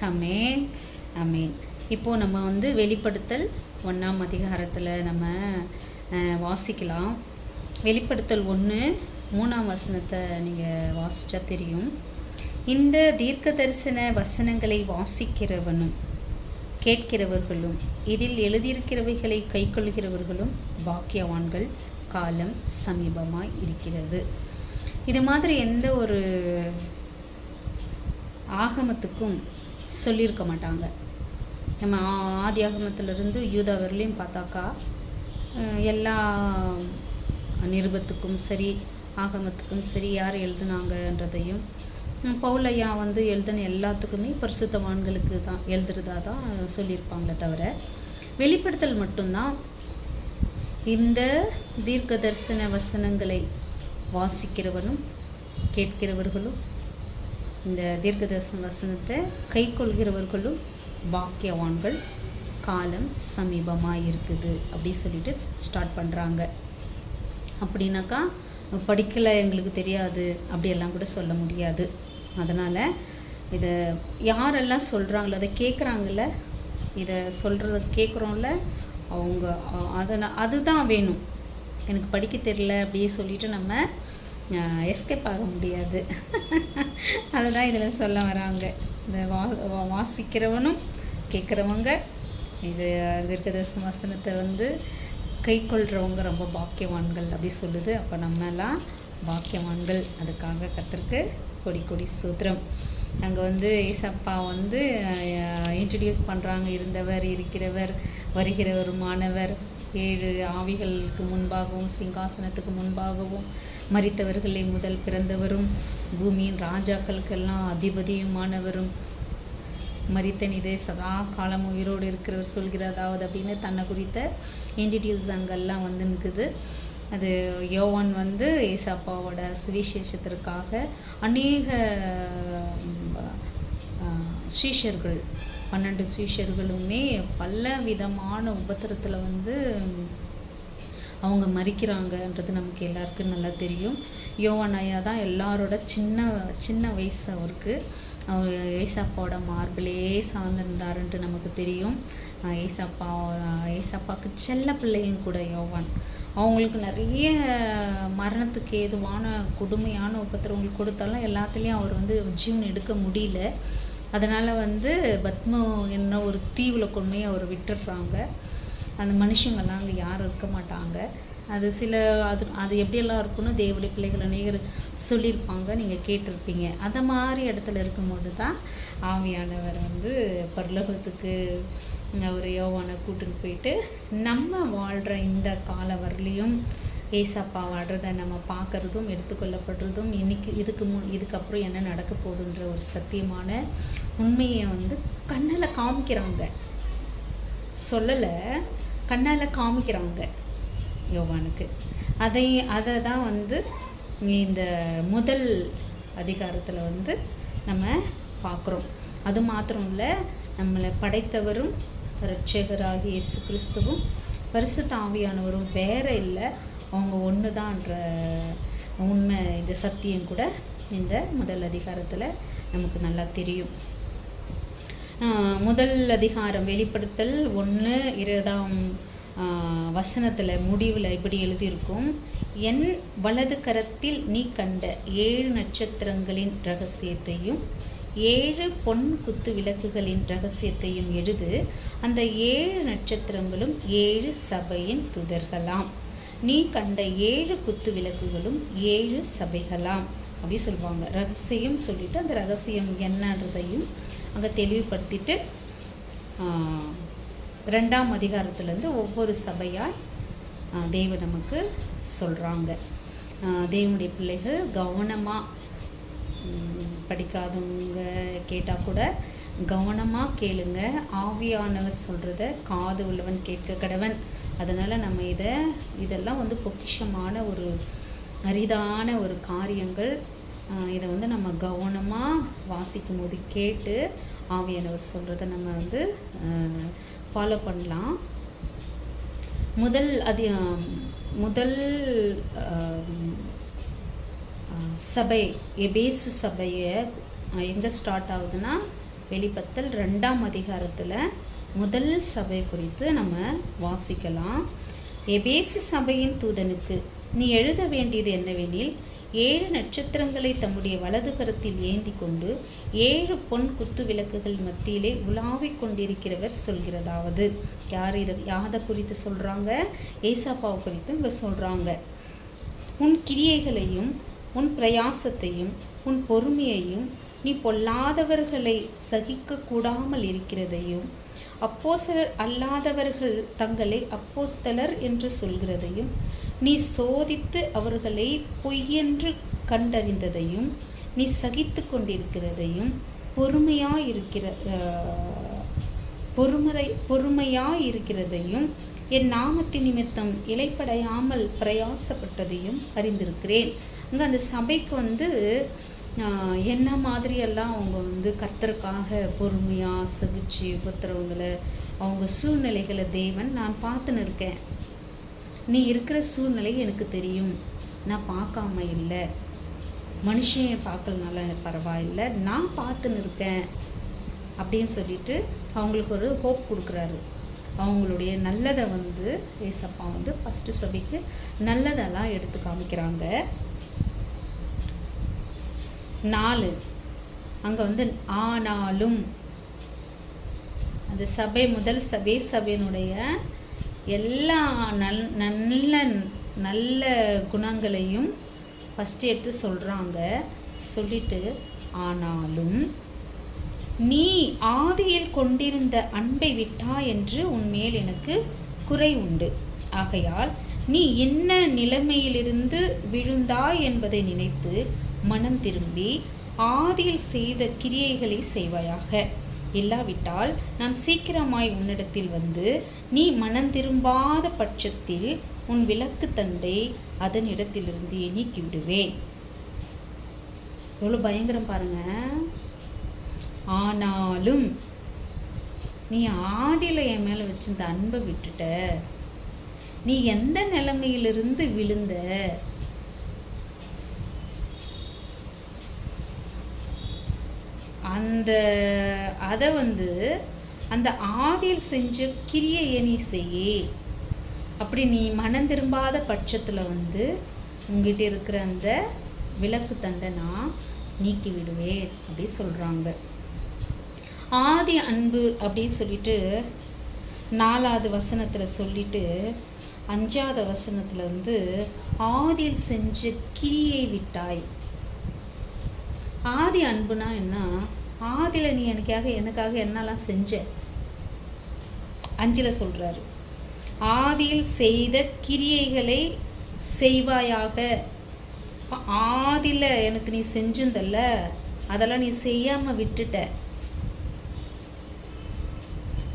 ஆமென் ஆமென். இப்போது நம்ம வந்து வெளிப்படுத்தல் 1ஆம் அதிகாரத்தில் நம்ம வாசிக்கலாம். வெளிப்படுத்தல் 1 3ஆம் வசனத்தை நீங்கள் வாசித்தா தெரியும். இந்த தீர்க்க தரிசன வசனங்களை வாசிக்கிறவனும் கேட்கிறவர்களும் இதில் எழுதியிருக்கிறவைகளை கைக்கொள்கிறவர்களும் பாக்கியவான்கள், காலம் சமீபமாய் இருக்கிறது. இது மாதிரி எந்த ஒரு ஆகமத்துக்கும் சொல்லியிருக்க மாட்டாங்க. நம்ம ஆதி ஆகமத்திலிருந்து யூதா வரலையும் பார்த்தாக்கா எல்லா நிருபத்துக்கும் சரி ஆகமத்துக்கும் சரி யார் எழுதுனாங்கன்றதையும் பவுலையா வந்து எழுதின எல்லாத்துக்குமே பரிசுத்தவான்களுக்கு தான் எழுதுறதா தான் சொல்லியிருப்பாங்களே தவிர வெளிப்படுத்தல் மட்டும்தான் இந்த தீர்க்க தரிசன வசனங்களை வாசிக்கிறவனும் கேட்கிறவர்களும் இந்த தீர்க்க தரிசன வசனத்தை கைக்கொள்கிறவர்களும் பாக்கியவான்கள், காலம் சமீபமாக இருக்குது அப்படி சொல்லிட்டு ஸ்டார்ட் பண்ணுறாங்க. அப்படின்னாக்கா படிக்கலை எங்களுக்கு தெரியாது அப்படியெல்லாம் கூட சொல்ல முடியாது. அதனால் இதை யாரெல்லாம் சொல்கிறாங்களோ அதை கேட்குறாங்கள, இதை சொல்கிறத கேட்குறோம்ல அவங்க அதுதான் வேணும். எனக்கு படிக்க தெரியல அப்படியே சொல்லிவிட்டு நம்ம எஸ்கேப் ஆக முடியாது. அதுதான் இதில் சொல்ல வராங்க. இந்த வாசிக்கிறவனும் கேட்குறவங்க இது தீர்க்கதரிசன வசனத்தை வந்து கைக்கொள்கிறவங்க ரொம்ப பாக்கியவான்கள் அப்படி சொல்லுது. அப்போ நம்மெல்லாம் பாக்கியவான்கள். அதுக்காக கர்த்தருக்கு கொடி கொடி சூத்திரம். அங்கே வந்து ஏசப்பா வந்து இன்ட்ரடியூஸ் பண்ணுறாங்க. இருந்தவர், இருக்கிறவர், வருகிறவருமானவர், 7 ஆவிகளுக்கு முன்பாகவும் சிங்காசனத்துக்கு முன்பாகவும் மரித்தவர்களை முதல் பிறந்தவரும் பூமியின் ராஜாக்களுக்கெல்லாம் அதிபதியுமானவரும் மரித்தனிதே சதா காலம் உயிரோடு இருக்கிறவர் சொல்கிறதாவது அப்படின்னு தன்னை குறித்த இன்ட்ரடியூஸ் அங்கெல்லாம் வந்து இருக்குது. அது யோவான் வந்து ஏசப்பாவோட சுவிசேஷத்திற்காக அநேக சீஷர்கள் 12 சீஷர்களுமே பல விதமான உபத்திரத்தில் வந்து அவங்க மறிக்கிறாங்கன்றது நமக்கு எல்லாருக்கும் நல்லா தெரியும். யோவான் ஐயா தான் எல்லாரோட சின்ன வயசு அவருக்கு. அவர் ஏசப்பாவோட மார்பிலே சார்ந்திருந்தாருன்ட்டு நமக்கு தெரியும். ஏசப்பாவுக்கு செல்ல பிள்ளையும் கூட யோவான். அவங்களுக்கு நிறைய மரணத்துக்கு ஏதுவான கொடுமையான உபத்திரவங்களுக்கு கொடுத்தாலும் எல்லாத்துலேயும் அவர் வந்து ஜீவன் எடுக்க முடியல. அதனால் வந்து பத்மோ என்ன ஒரு தீவில் கொண்டு அவர் விட்டுடுறாங்க. அந்த மனுஷங்கள்லாம் அங்கே யாரும் இருக்க மாட்டாங்க. அது அது எப்படியெல்லாம் இருக்குன்னு தேவனுடைய பிள்ளைகள் அநேகர் சொல்லியிருப்பாங்க, நீங்கள் கேட்டிருப்பீங்க. அந்த மாதிரி இடத்துல இருக்கும்போது தான் ஆவியானவர் வந்து பரலோகத்துக்கு அவர் யோவானை கூட்டின்னு போயிட்டு நம்ம வாழ்கிற இந்த கால வரலையும் ஏசப்பா வாழ்கிறத நம்ம பார்க்குறதும் எடுத்துக்கொள்ளப்படுறதும் இதுக்கப்புறம் என்ன நடக்க போகுதுன்ற ஒரு சத்தியமான உண்மையை வந்து கண்ணால் காமிக்கிறாங்க. சொல்லலை, கண்ணால் காமிக்கிறாங்க யோவானுக்கு. அதை தான் வந்து இந்த முதல் அதிகாரத்தில் வந்து நம்ம பார்க்குறோம். அது மாத்திரம் இல்லை, நம்மளை படைத்தவரும் இரட்சகராகிய இயேசு கிறிஸ்துவும் பரிசுத்த ஆவியானவரும் வேற இல்லை, அவங்க ஒன்று தான்ற உண்மை, இந்த சத்தியம் கூட இந்த முதல் அதிகாரத்தில் நமக்கு நல்லா தெரியும். முதல் அதிகாரம் வெளிப்படுத்தல் 1:20 வசனத்தில் முடிவில் இப்படி எழுதியிருக்கும். என் வலது கரத்தில் நீ கண்ட 7 நட்சத்திரங்களின் இரகசியத்தையும் 7 பொன் குத்து விளக்குகளின் இரகசியத்தையும் எழுது. அந்த 7 நட்சத்திரங்களும் 7 சபையின் தூதர்களாம். நீ கண்ட 7 குத்து விளக்குகளும் 7 சபைகளாம் அப்படி சொல்லுவாங்க. ரகசியம் சொல்லிவிட்டு அந்த ரகசியம் என்னன்றதையும் அங்கே தெளிவுபடுத்திட்டு 2ஆம் அதிகாரத்துலேருந்து ஒவ்வொரு சபையாய் தேவன் நமக்கு சொல்கிறாங்க. தேவனுடைய பிள்ளைகள் கவனமாக படிக்காதவங்க கேட்டால் கூட கவனமாக கேளுங்க. ஆவியானவர் சொல்கிறத காது உள்ளவன் கேட்க கடவன். அதனால் நம்ம இதெல்லாம் வந்து பொக்கிஷமான ஒரு அரிதான ஒரு காரியங்கள். இதை வந்து நம்ம கவனமாக வாசிக்கும் போது கேட்டு ஆவியானவர் சொல்கிறத நம்ம வந்து ஃபாலோ பண்ணலாம். முதல் சபை எபேசு சபையை எங்கே ஸ்டார்ட் ஆகுதுன்னா வெளிப்படுத்தல் 2ஆம் அதிகாரத்தில் முதல் சபை குறித்து நம்ம வாசிக்கலாம். எபேசு சபையின் தூதனுக்கு நீ எழுத வேண்டியது என்னவெனில், 7 நட்சத்திரங்களை தம்முடைய வலது கரத்தில் ஏந்தி கொண்டு 7 பொன் குத்து விளக்குகள் மத்தியிலே உலாவிக் கொண்டிருக்கிறவர் சொல்கிறதாவது. யாரை குறித்து சொல்கிறாங்க? ஏசாப்பாவை குறித்து இங்கே சொல்கிறாங்க. உன் கிரியைகளையும் உன் பிரயாசத்தையும் உன் பொறுமையையும் நீ பொல்லாதவர்களை சகிக்க கூடாமல் இருக்கிறதையும் அப்போஸ்தலர் அல்லாதவர்கள் தங்களை அப்போஸ்தலர் என்று சொல்கிறதையும் நீ சோதித்து அவர்களை பொய்யென்று கண்டறிந்ததையும் நீ சகித்து கொண்டிருக்கிறதையும் பொறுமையாயிருக்கிறதையும் என் நாமத்தின் நிமித்தம் இலைப்படையாமல் பிரயாசப்பட்டதையும் அறிந்திருக்கிறேன். அங்கே அந்த சபைக்கு என்ன மாதிரியெல்லாம் அவங்க கர்த்தருக்காக பொறுமையாக சகிச்சு உபத்திரவங்களை அவங்க சூழ்நிலைகளை தேவன் நான் பார்த்துன்னு இருக்கேன். நீ இருக்கிற சூழ்நிலை எனக்கு தெரியும், நான் பார்க்காம இல்லை, மனுஷன் பார்க்கலனால பரவாயில்லை, நான் பார்த்துன்னு இருக்கேன் அப்படின்னு சொல்லிட்டு அவங்களுக்கு ஒரு ஹோப் கொடுக்குறாரு. அவங்களுடைய நல்லதை ஏசப்பா ஃபஸ்ட்டு சபைக்கு நல்லதெல்லாம் எடுத்து காமிக்கிறாங்க. 4 அங்கே ஆனாலும் அந்த சபை முதல் சபையினுடைய எல்லா நல்ல குணங்களையும் ஃபஸ்ட்டு எடுத்து சொல்கிறாங்க. சொல்லிட்டு ஆனாலும் நீ ஆதியில் கொண்டிருந்த அன்பை விட்டா என்று உன்மேல் எனக்கு குறை உண்டு. ஆகையால் நீ என்ன நிலைமையிலிருந்து விழுந்தாய் என்பதை நினைத்து மனம் திரும்பி ஆதியில் செய்த கிரியைகளை செய்வாயாக. இல்லாவிட்டால் நான் சீக்கிரமாய் உன்னிடத்தில் நீ மனம் திரும்பாத பட்சத்தில் உன் விளக்கு தண்டை அதன் இடத்திலிருந்து நீக்கி விடுவேன். எவ்வளோ பயங்கரம் பாருங்க. ஆனாலும் நீ ஆதியில் என் மேலே வச்சிருந்த அன்பை விட்டுட்ட, நீ எந்த நிலைமையிலிருந்து விழுந்த, அதை அந்த ஆதியில் செஞ்ச கிரியையை நீ செய்ய. அப்படி நீ மனம் திரும்பாத பட்சத்தில் உங்ககிட்ட இருக்கிற அந்த விளக்கு தண்டை நான் நீக்கி விடுவேன் அப்படி சொல்கிறாங்க. ஆதி அன்பு அப்படின்னு சொல்லிட்டு 4வது வசனத்தில் சொல்லிட்டு 5வது வசனத்தில் ஆதியில் செஞ்ச கிரியை விட்டாய். ஆதி அன்புனா என்ன? ஆதியில் நீ எனக்காக என்னெல்லாம் செஞ்ச? 5ல் சொல்கிறாரு, ஆதியில் செய்த கிரியைகளை செய்வாயாக. ஆதியில் எனக்கு நீ செஞ்சுந்தல்ல, அதெல்லாம் நீ செய்யாமல் விட்டுட்ட.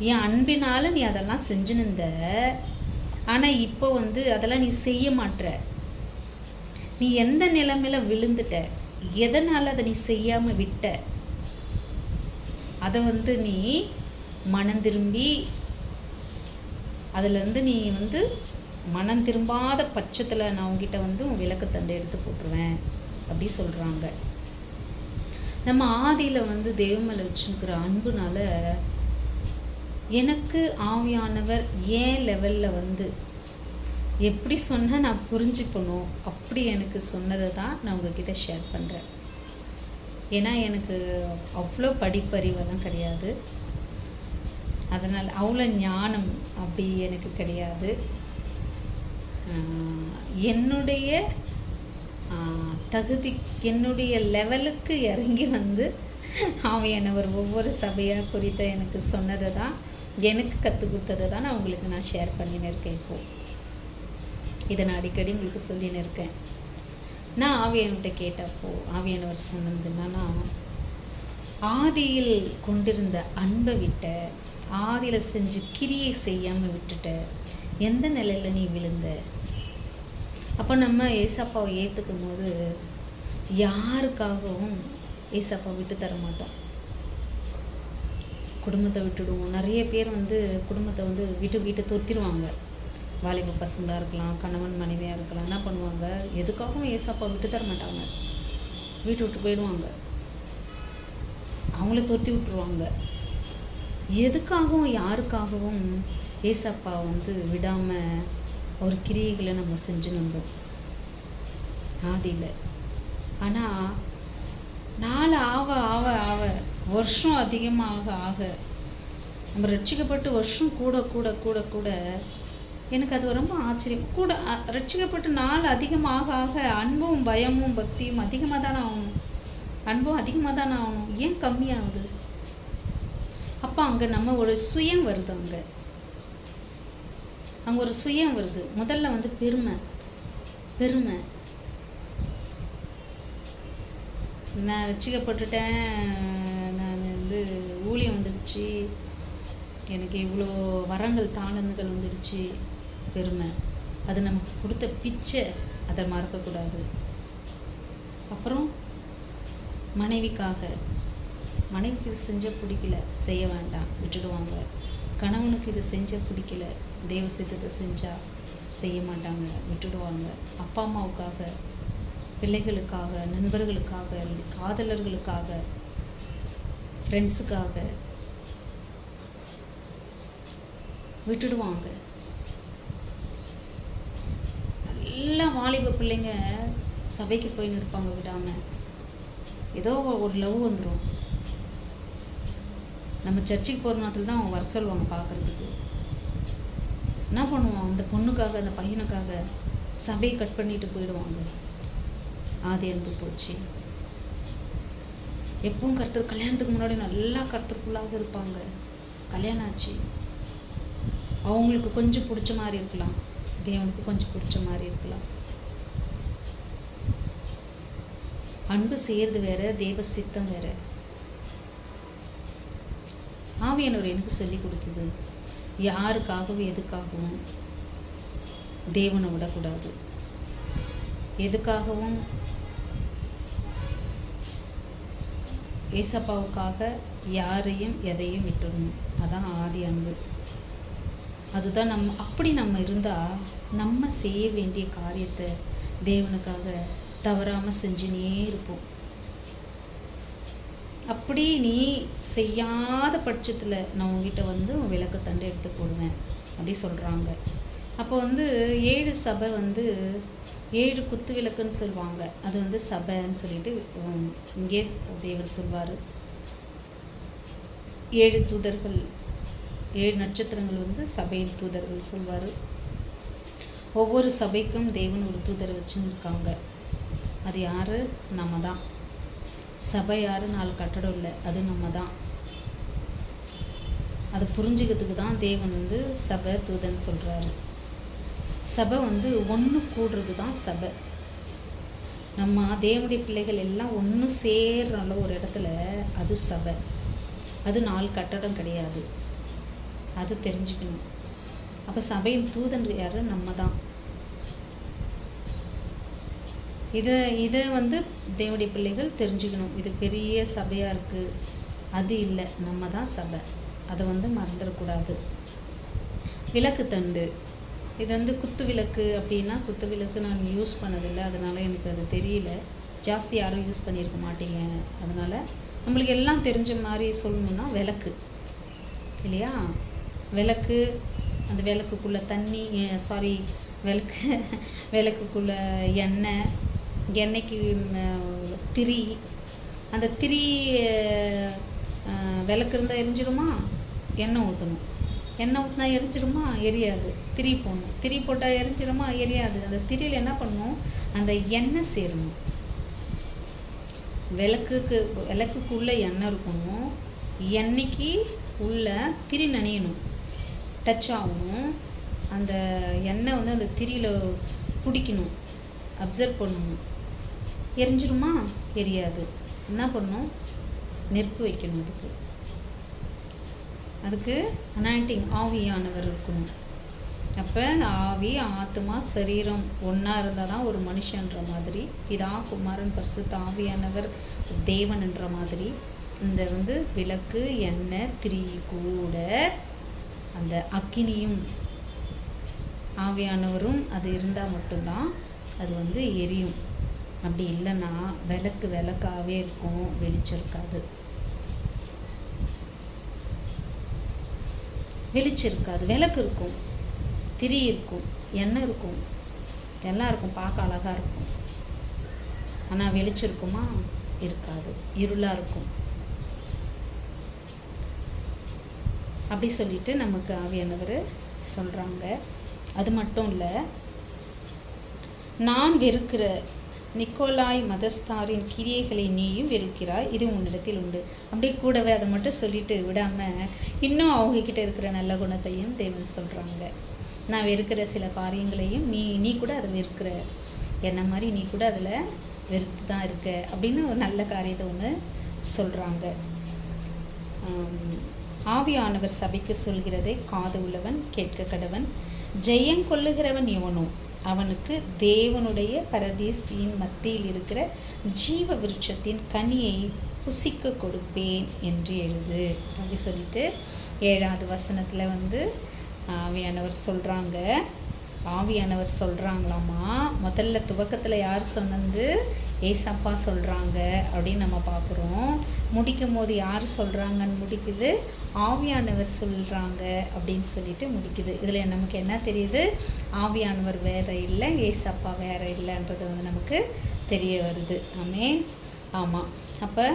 என் அன்பினால நீ அதெல்லாம் செஞ்சுனுந்த. ஆனால் இப்போ அதெல்லாம் நீ செய்ய மாட்ற. நீ எந்த நிலைமையில விழுந்துட்ட, எதனால் அதை நீ செய்யாமல் விட்ட, அதை நீ மனம் திரும்பி அதிலேருந்து நீ மனம் திரும்பாத பட்சத்தில் நான் உங்ககிட்ட உன் விளக்கு தண்டை எடுத்து போட்டுருவேன் அப்படி சொல்கிறாங்க. நம்ம ஆதியில் தெய்வம் மேலே வச்சுருக்கிற அன்புனால எனக்கு ஆவியானவர் ஏன் லெவலில் எப்படி சொன்னால் நான் புரிஞ்சுக்கணும் அப்படி எனக்கு சொன்னதை தான் நான் உங்ககிட்ட ஷேர் பண்ணுறேன். ஏன்னா எனக்கு அவ்வளோ படிப்பறிவெல்லாம் கிடையாது, அதனால் அவ்வளோ ஞானம் அப்படி எனக்கு கிடையாது. என்னுடைய தகுதி என்னுடைய லெவலுக்கு இறங்கி ஆவியானவர் ஒவ்வொரு சபையாக குறித்த எனக்கு சொன்னதை தான், எனக்கு கற்றுக் கொடுத்ததை தான் நான் உங்களுக்கு ஷேர் பண்ணின்னு இருக்கேன். இப்போது இதை நான் அடிக்கடி உங்களுக்கு சொல்லின்னு இருக்கேன். நான் ஆவியானவர்கிட்ட கேட்டப்போ ஆவியானவர் சொன்னதுன்னா, ஆதியில் கொண்டிருந்த அன்பை விட்ட, ஆதியில் செஞ்சு கிரியை செய்யாமல் விட்டுட்ட, எந்த நிலையில் நீ விழுந்த? அப்போ நம்ம ஏசப்பாவை ஏற்றுக்கும் போது யாருக்காகவும் ஏசப்பா விட்டு தர மாட்டோம். குடும்பத்தை விட்டுடுவோம். நிறைய பேர் குடும்பத்தை வீட்டை துரத்திடுவாங்க. வாலிப பசங்களாக இருக்கலாம், கணவன் மனைவியாக இருக்கலாம். என்ன பண்ணுவாங்க? எதுக்காகவும் ஏசப்பா விட்டு தர மாட்டாங்க, வீட்டு விட்டு போயிடுவாங்க. அவங்கள துரத்தி விட்டுருவாங்க. எதுக்காகவும் யாருக்காகவும் ஏசப்பா வந்து விடாமல் ஒரு கிரியைகளை நம்ம செஞ்சு வந்தோம் ஆதியில். ஆனால் நாள் ஆக ஆக ஆக வருஷம் அதிகமாக ஆக நம்ம ரட்சிக்கப்பட்டு வருஷம் கூட கூட கூட கூட எனக்கு அது ரொம்ப ஆச்சரியம். கூட ரட்சிக்கப்பட்டு நாள் அதிகமாக ஆக அன்பும் பயமும் பக்தியும் அதிகமாக தானே ஆகணும். அன்பும் அதிகமாக தானே ஆகணும். ஏன் கம்மியாகுது? அப்போ அங்கே நம்ம ஒரு சுயம் வருது. அங்கே ஒரு சுயம் வருது. முதல்ல வந்து பெருமை. நான் ரட்சிக்கப்பட்டுட்டேன், நான் வந்து ஊழியம் வந்துடுச்சு, எனக்கு இவ்வளோ வரங்கள் தாளந்துகள் வந்துடுச்சு. பெருமை. அது நமக்கு கொடுத்த பிச்சை, அதை மறக்கக்கூடாது. அப்புறம் மனைவிக்கு இது செஞ்ச பிடிக்கல, செய்ய வேண்டாம், விட்டுடுவாங்க. கணவனுக்கு இது செஞ்ச பிடிக்கல, தெய்வ சித்தத்தை செஞ்சால் செய்ய மாட்டாங்க, விட்டுடுவாங்க. அப்பா அம்மாவுக்காக, பிள்ளைகளுக்காக, நண்பர்களுக்காக, காதலர்களுக்காக, ஃப்ரெண்ட்ஸுக்காக விட்டுடுவாங்க. நல்லா வாலிப பிள்ளைங்க சபைக்கு போய் நிற்பாங்க விடாமல். ஏதோ ஒரு லவ் வந்துடும். நம்ம சர்ச்சுக்கு போகிற நேரத்தில் தான் அவங்க வர சொல்லுவாங்க பார்க்குறதுக்கு. என்ன பண்ணுவோம்? அந்த பொண்ணுக்காக, அந்த பையனுக்காக சபையை கட் பண்ணிட்டு போயிடுவாங்க. ஆதி அன்பு போச்சு. எப்பவும் கர்த்தர் கல்யாணத்துக்கு முன்னாடி நல்லா கர்த்தருக்குள்ளாக இருப்பாங்க. கல்யாணம் ஆச்சு, அவங்களுக்கு கொஞ்சம் பிடிச்ச மாதிரி இருக்கலாம், தேவனுக்கு கொஞ்சம் பிடிச்ச மாதிரி இருக்கலாம். அன்பு செய்கிறது வேற, தேவ சித்தம் வேற. ஆவியானவர் எனக்கு சொல்லி கொடுக்குது, யாருக்காகவும் எதுக்காகவும் தேவனை விடக்கூடாது. எதுக்காகவும் ஏசப்பாவுக்காக யாரையும் எதையும் விட்டுடணும். அதான் ஆதி அன்பு. அதுதான் அப்படி நம்ம இருந்தால் நம்ம செய்ய வேண்டிய காரியத்தை தேவனுக்காக தவறாமல் செஞ்சுனே இருப்போம். அப்படி நீ செய்யாத பட்சத்தில் நான் உங்ககிட்ட வந்து விளக்குத்தண்டை எடுத்து போடுவேன் அப்படி சொல்கிறாங்க. அப்போ வந்து 7 சபை வந்து 7 குத்து விளக்குன்னு சொல்லுவாங்க. அது வந்து சபைன்னு சொல்லிட்டு இங்கே தேவர் சொல்வார். 7 தூதர்கள், 7 நட்சத்திரங்கள் வந்து சபையின் தூதர்கள் சொல்வார். ஒவ்வொரு சபைக்கும் தேவன் ஒரு தூதரை வச்சுன்னு இருக்காங்க. அது யார்? நம்ம தான். சபை யார்? 4 கட்டடம் இல்லை, அது நம்ம தான். அதை புரிஞ்சுக்கிறதுக்கு தான் தேவன் வந்து சபை தூதன் சொல்கிறாரு. சபை வந்து ஒன்று கூடுறது தான் சபை. நம்ம தேவனுடைய பிள்ளைகள் எல்லாம் ஒன்று சேர்றால ஒரு இடத்துல, அது சபை. அது 4 கட்டடம் கிடையாது, அது தெரிஞ்சுக்கணும். அப்போ சபையின் தூதன் யார்? நம்ம தான். இதை வந்து தேவனுடைய பிள்ளைகள் தெரிஞ்சுக்கணும். இது பெரிய சபையாக இருக்குது, அது இல்லை, நம்ம தான் சபை. அதை வந்து மறந்துடக்கூடாது. விளக்குத்தண்டு, இது வந்து குத்து விளக்கு அப்படின்னா, குத்து விளக்கு நான் யூஸ் பண்ணதில்லை, அதனால் எனக்கு அது தெரியல. ஜாஸ்தி யாரும் யூஸ் பண்ணியிருக்க மாட்டீங்க. அதனால் நம்மளுக்கு எல்லாம் தெரிஞ்ச மாதிரி சொல்லணுன்னா விளக்கு இல்லையா? விளக்கு, அந்த விளக்குக்குள்ளே தண்ணி, விளக்குக்குள்ளே எண்ணெய்க்கு திரி, அந்த திரி விளக்கு இருந்தால் எரிஞ்சிருமா? எண்ணெய் ஊற்றணும். எண்ணெய் ஊற்றினா எரிஞ்சிருமா? எரியாது. திரி போடணும். திரி போட்டால் எரிஞ்சிருமா? எரியாது. அந்த திரியில் என்ன பண்ணணும்? அந்த எண்ணெய் சேரணும். விளக்குக்குள்ளே எண்ணெய் இருக்கணும். எண்ணெய்க்கு உள்ள திரி நனையணும், டச் ஆகணும். அந்த எண்ணெய் வந்து அந்த திரியில் பிடிக்கணும், அப்சர்வ் பண்ணணும். எரிஞ்சிருமா? எரியாது. என்ன பண்ணணும்? நெருப்பு வைக்கணும். அதுக்கு அனாயிண்டிங், ஆவியானவர் இருக்கணும். அப்போ அந்த ஆவி, ஆத்மா, சரீரம் ஒன்றா இருந்தால் தான் ஒரு மனுஷன்ற மாதிரி, பிதா, குமாரன், பரிசுத்த ஆவியானவர் தேவன்ன்ற மாதிரி, இந்த வந்து விளக்கு, எண்ணெய், திரி கூட அந்த அக்கினியும் ஆவியானவரும் அது இருந்தால் மட்டும்தான் அது வந்து எரியும். அப்படி இல்லைன்னா விளக்காகவே இருக்கும், வெளிச்சம் இருக்காது. வெளிச்சிருக்காது. விளக்கு இருக்கும், திரி இருக்கும், எண்ணெய் இருக்கும், எல்லாம் இருக்கும், பார்க்க அழகாக இருக்கும். ஆனால் வெளிச்சிருக்குமா? இருக்காது, இருளாக இருக்கும். அப்படி சொல்லிட்டு நமக்கு ஆவியானவர் சொல்கிறாங்க. அது மட்டும் இல்லை, நான் வெறுக்கிற நிக்கோலாய் மதஸ்தாரின் கிரியைகளை நீயும் வெறுக்கிறாய், இது உன்னிடத்தில் உண்டு. அப்படியே கூடவே அதை மட்டும் சொல்லிட்டு விடாமல் இன்னும் அவங்கக்கிட்ட இருக்கிற நல்ல குணத்தையும் தேவன் சொல்கிறாங்க. நான் வெறுக்கிற சில காரியங்களையும் நீ கூட அதை வெறுக்கிற, என்ன மாதிரி நீ கூட அதில் வெறுத்து தான் இருக்க அப்படின்னு ஒரு நல்ல காரியத்தை ஒன்று சொல்கிறாங்க. ஆவியானவர் சபைக்கு சொல்கிறதை காது உள்ளவன் கேட்க கடவன். ஜெயங்கொள்ளுகிறவன் எவனோ அவனுக்கு தேவனுடைய பரதீசின் மத்தியில் இருக்கிற ஜீவ விருட்சத்தின் கனியை புசிக்க கொடுப்பேன் என்று எழுது அப்படி சொல்லிட்டு 7வது வசனத்தில் ஆவியானவர் சொல்கிறாங்க. ஆவியானவர் சொல்கிறாங்களாமா. முதல்ல துவக்கத்தில் யார் சொன்னது? ஏசப்பா சொல்கிறாங்க அப்படின்னு நம்ம பார்க்குறோம். முடிக்கும் போது யார் சொல்கிறாங்கன்னு முடிக்குது? ஆவியானவர் சொல்கிறாங்க அப்படின்னு சொல்லிட்டு முடிக்குது. இதில் நமக்கு என்ன தெரியுது? ஆவியானவர் வேறு இல்லை, ஏசப்பா வேறு இல்லைன்றது நமக்கு தெரிய வருது. ஆமாம். அப்போ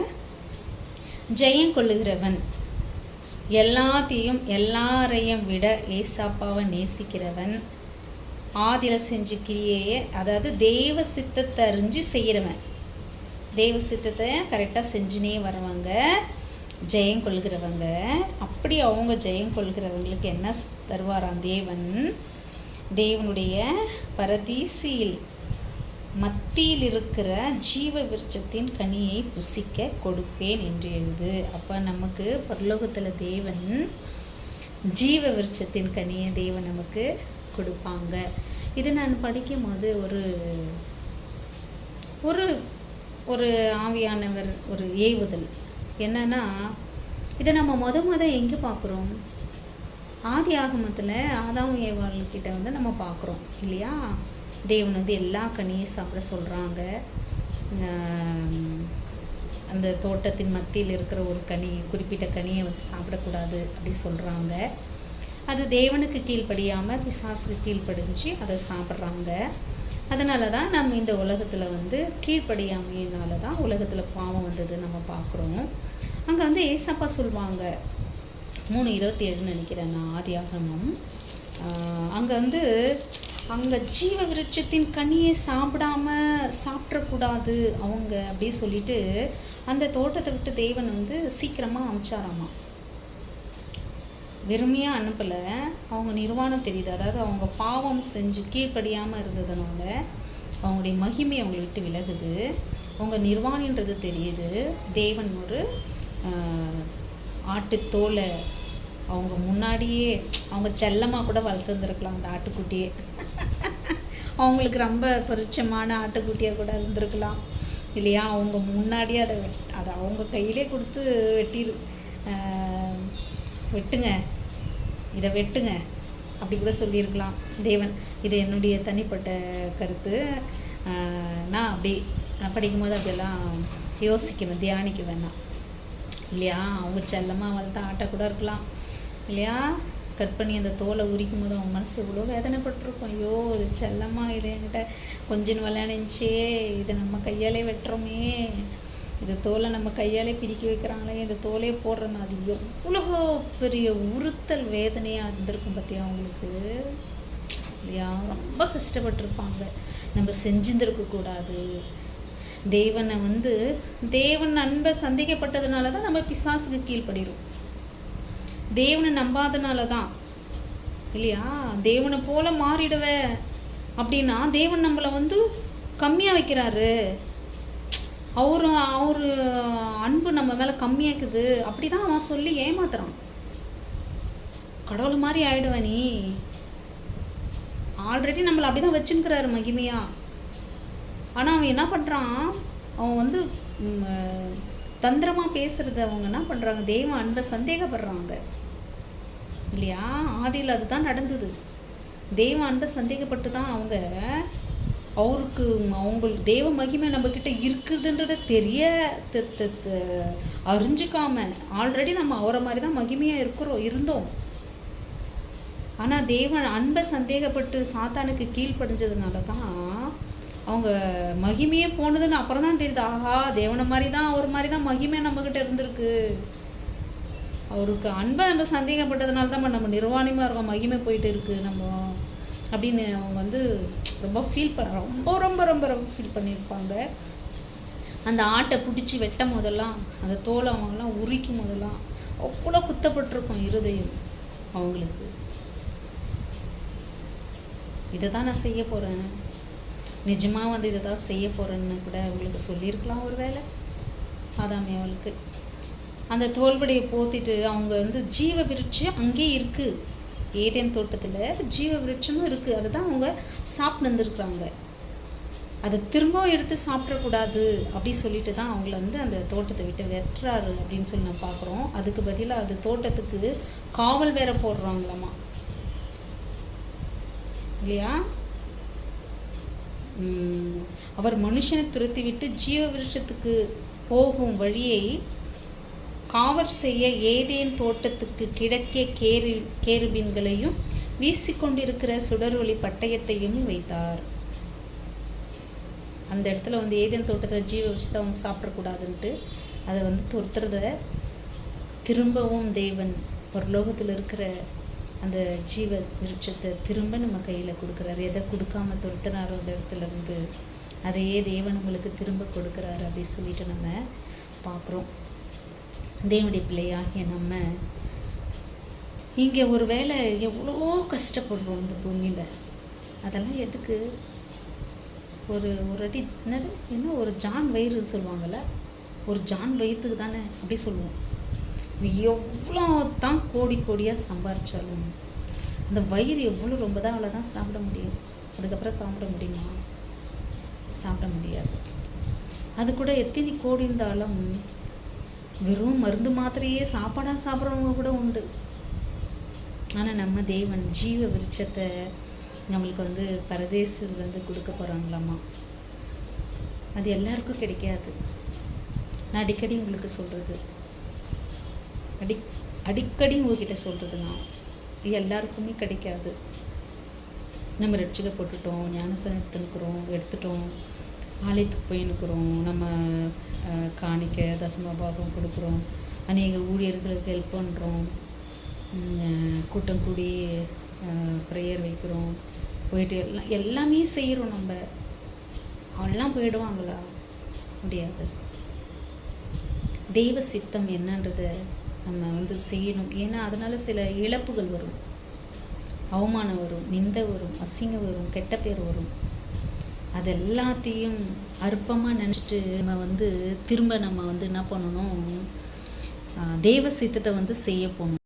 ஜெயம் கொள்ளுகிறவன், எல்லாரையும் விட ஏசப்பாவை நேசிக்கிறவன், ஆதியில் செஞ்ச கிரியையை, அதாவது தெய்வ சித்தத்தை அறிஞ்சு செய்கிறவன், தெய்வ சித்தத்தை கரெக்டாக செஞ்சுனே வருவாங்க ஜெயம் கொள்கிறவங்க. அப்படி அவங்க ஜெயம் கொள்கிறவங்களுக்கு என்ன தருவாராம்? தேவனுடைய பரதீசியில் மத்தியில் இருக்கிற ஜீவ விருட்சத்தின் கனியை புசிக்க கொடுப்பேன் என்று எழுது. அப்போ நமக்கு பரலோகத்தில் தேவன் ஜீவ விருட்சத்தின் கனியை தேவன் நமக்கு கொடுப்பாங்க. இது நான் படிக்கும்போது ஒரு ஆவியானவர் ஒரு ஏவுதல் என்னன்னா, இதை நம்ம முத எங்கே பார்க்குறோம்? ஆதி ஆகமத்தில் ஆதாம் ஏவாள்கிட்ட நம்ம பார்க்குறோம் இல்லையா? தேவன் எல்லா கனியும் சாப்பிட சொல்கிறாங்க. அந்த தோட்டத்தின் மத்தியில் இருக்கிற ஒரு கனி, குறிப்பிட்ட கனியை சாப்பிடக்கூடாது அப்படி சொல்கிறாங்க. அது தேவனுக்கு கீழ்ப்படியாமல் பிசாசுக்கு கீழ்ப்படிஞ்சு அதை சாப்பிட்றாங்க. அதனால தான் நம்ம இந்த உலகத்தில் கீழ்ப்படியாமையினால தான் உலகத்தில் பாவம் வந்தது நம்ம பார்க்குறோம். அங்கே ஏசப்பா சொல்லுவாங்க, 3:27 நினைக்கிறேன் நான், ஆதியாகமம். அங்கே ஜீவ விருட்சத்தின் கனியை சாப்பிடக்கூடாது அவங்க அப்படி சொல்லிட்டு அந்த தோட்டத்தை விட்டு தேவன் சீக்கிரமாக அனுப்பிச்சாராமா. வெறுமையாக அனுப்பலை, அவங்க நிர்வாணம் தெரியுது. அதாவது அவங்க பாவம் செஞ்சு கீழ்ப்படியாமல் இருந்ததுனால அவங்களுடைய மகிமை அவங்களை விட்டு விலகுது. அவங்க நிர்வாணின்றது தெரியுது. தேவன் ஒரு ஆட்டுத்தோலை அவங்க முன்னாடியே, அவங்க செல்லமாக கூட வளர்த்துருந்துருக்கலாம் அந்த ஆட்டுக்குட்டியே. அவங்களுக்கு ரொம்ப பரிச்சயமான ஆட்டுக்குட்டியாக கூட இருந்திருக்கலாம் இல்லையா? அவங்க முன்னாடியே அதை அவங்க கையிலே கொடுத்து வெட்டுங்க, இதை வெட்டுங்க அப்படி கூட சொல்லியிருக்கலாம் தேவன். இது என்னுடைய தனிப்பட்ட கருத்து. நான் படிக்கும்போது அப்படியெல்லாம் யோசிக்குவேன், தியானிக்குவேன் நான் இல்லையா? அவங்க செல்லமாக வளர்த்த ஆட்டை கூட இருக்கலாம் இல்லையா? கட் பண்ணி அந்த தோலை உரிக்கும் போது அவங்க மனசு எவ்வளோ வேதனைப்பட்டிருக்கும். ஐயோ, இது செல்லமாக இது என்கிட்ட கொஞ்சம் விளையாடிச்சே, இதை நம்ம கையாலே வெட்டுறோமே, இந்த தோலை நம்ம கையாலே பிரிக்க வைக்கிறாங்களே, இந்த தோலையே போடுறோம், அது எவ்வளோ பெரிய உறுத்தல் வேதனையாக இருந்திருக்கும் பார்த்தியா அவங்களுக்கு இல்லையா? ரொம்ப கஷ்டப்பட்டிருப்பாங்க. நம்ம செஞ்சுருந்துருக்கக்கூடாது. தேவனை தேவன் அன்பை சந்தேகப்பட்டதுனால தான் நம்ம பிசாசுக்கு கீழ்ப்படிறோம். தேவனை நம்பாதனால தான் இல்லையா? தேவனை போல மாறிடுவ அப்படின்னா தேவன் நம்மளை கம்மியாக வைக்கிறாரு. அவரு அன்பு நம்ம மேலே கம்மியாக்குது அப்படி தான் அவன் சொல்லி ஏமாத்துறான். கடவுள் மாதிரி ஆயிடுவ நீ, ஆல்ரெடி நம்மளை அப்படி தான் வச்சுருக்கிறாரு மகிமையாக. ஆனால் அவன் என்ன பண்ணுறான்? அவன் தந்திரமாக பேசுகிறது. அவங்க என்ன பண்ணுறாங்க? தெய்வ அன்பை சந்தேகப்படுறாங்க இல்லையா? ஆதியில் அதுதான் நடந்தது. தெய்வ அன்பை சந்தேகப்பட்டு தான் அவங்க தெய்வ மகிமை நம்மக்கிட்ட இருக்குதுன்றதை அறிஞ்சிக்காம, ஆல்ரெடி நம்ம அவரை மாதிரி தான் மகிமையாக இருந்தோம். ஆனால் தேவன் அன்பை சந்தேகப்பட்டு சாத்தானுக்கு கீழ்ப்படிஞ்சதுனால தான் அவங்க மகிமையே போனதுன்னு அப்புறம் தான் தெரியுது. ஆஹா, தேவனை மாதிரி தான் அவர் மாதிரி தான் மகிமை நம்மக்கிட்ட இருந்திருக்கு. அவருக்கு அன்பை நம்ம சந்தேகப்பட்டதுனால தான் நம்ம நிர்வாணமாக இருக்கோம், மகிமை போயிட்டு இருக்குது நம்ம அப்படின்னு அவங்க வந்து ரொம்ப ரொம்ப ரொம்ப ரொம்ப ரொம்ப ஃபீல் பண்ணியிருப்பாங்க. அந்த ஆட்டை பிடிச்சி வெட்டும் போதெல்லாம், அந்த தோலை அவங்கெல்லாம் உரிக்கும் போதெல்லாம் அவ்வளோ குத்தப்பட்டிருக்கும் இருதயம் அவங்களுக்கு. இதை தான் நான் செய்ய போகிறேன், நிஜமாக வந்து இதை தான் செய்ய போகிறேன்னு கூட அவங்களுக்கு சொல்லியிருக்கலாம் ஒரு வேளை. ஆதாம் அவளுக்கு அந்த தோல்படையை போத்திட்டு அவங்க வந்து ஜீவ விருட்சம் அங்கேயே இருக்குது, ஏதேன் தோட்டத்தில் ஜீவ விருட்சமும் இருக்குது. அதை தான் அவங்க சாப்பிட்டு வந்துருக்குறாங்க. அதை திரும்பவும் எடுத்து சாப்பிடக்கூடாது அப்படி சொல்லிட்டு தான் அவங்கள வந்து அந்த தோட்டத்தை விட்டு வெட்டுறாரு அப்படின்னு சொல்லி நான் பார்க்குறோம். அதுக்கு பதிலாக அது தோட்டத்துக்கு காவல் வேற போடுறாங்களாமா, இல்லையா? அவர் மனுஷனை துரத்தி விட்டு ஜீவ விருட்சத்துக்கு போகும் வழியை காவல் செய்ய ஏதேன் தோட்டத்துக்கு கிழக்கே கேருபீன்களையும் வீசிக்கொண்டிருக்கிற சுடர்வொளி பட்டயத்தையும் வைத்தார். அந்த இடத்துல வந்து ஏதேன் தோட்டத்தில் ஜீவ விருட்சத்தை அவங்க சாப்பிடக்கூடாதுன்ட்டு அதை வந்து துரத்துறத திரும்பவும் தேவன் பரலோகத்தில் இருக்கிற அந்த ஜீவ விருட்சத்தை திரும்ப நம்ம கையில் கொடுக்குறாரு. எதை கொடுக்காம துரத்தினாரோ அந்த இடத்துல இருந்து அதையே தேவன் நம்மளுக்கு திரும்ப கொடுக்குறாரு அப்படி சொல்லிட்டு நம்ம பார்க்குறோம். தேவனுடைய பிள்ளையாகிய நம்ம இங்கே ஒரு வேளை எவ்வளோ கஷ்டப்படுறோம் இந்த பூமியில். அதெல்லாம் எதுக்கு? ஒரு அடி என்ன ஒரு ஜான் வயிறு சொல்லுவாங்கள்ல, ஒரு ஜான் வயிற்றுக்கு தானே அப்படி சொல்லுவோம். எவ்வளோ தான் கோடி கோடியாக சம்பாரித்தாலும் அந்த வயிறு எவ்வளோ ரொம்ப தான் அவ்வளோ தான் சாப்பிட முடியும். அதுக்கப்புறம் சாப்பிட முடியுமா? சாப்பிட முடியாது. அது கூட எத்தனை கோடி இருந்தாலும் வெறும் மருந்து மாத்திரையே சாப்பாடாக சாப்பிட்றவங்க கூட உண்டு. ஆனால் நம்ம தேவன் ஜீவ விருட்சத்தை நம்மளுக்கு வந்து பரதேசில் வந்து கொடுக்க போகிறாங்களாம்மா. அது எல்லாருக்கும் கிடைக்காது. நான் அடிக்கடி உங்களுக்கு சொல்கிறது, அடிக்கடி உங்ககிட்ட சொல்கிறது, நான் எல்லாருக்குமே கிடைக்காது. நம்ம ரட்சிக்கப்பட்டுட்டோம், ஞானஸ்நானம் எடுத்துட்டோம், ஆலயத்துக்கு போயின்னுக்குறோம், நம்ம காணிக்க தசமபாகம் கொடுக்குறோம், அநேக ஊழியர்களுக்கு ஹெல்ப் பண்ணுறோம், கூட்டம் கூடி ப்ரேயர் வைக்கிறோம், போயிட்டு எல்லாமே செய்கிறோம். நம்ம அவெல்லாம் போயிடுவாங்களா? முடியாது. தெய்வ சித்தம் என்னன்றதை நம்ம வந்து செய்யணும். ஏன்னா அதனால் சில இழப்புகள் வரும், அவமானம் வரும், நிந்தை வரும், அசிங்கம் வரும், கெட்ட பேர் வரும். அது எல்லாத்தையும் அற்பமாக நினச்சிட்டு நம்ம வந்து திரும்ப நம்ம வந்து என்ன பண்ணணும்? தெய்வ சித்தத்தை வந்து செய்ய போகணும்.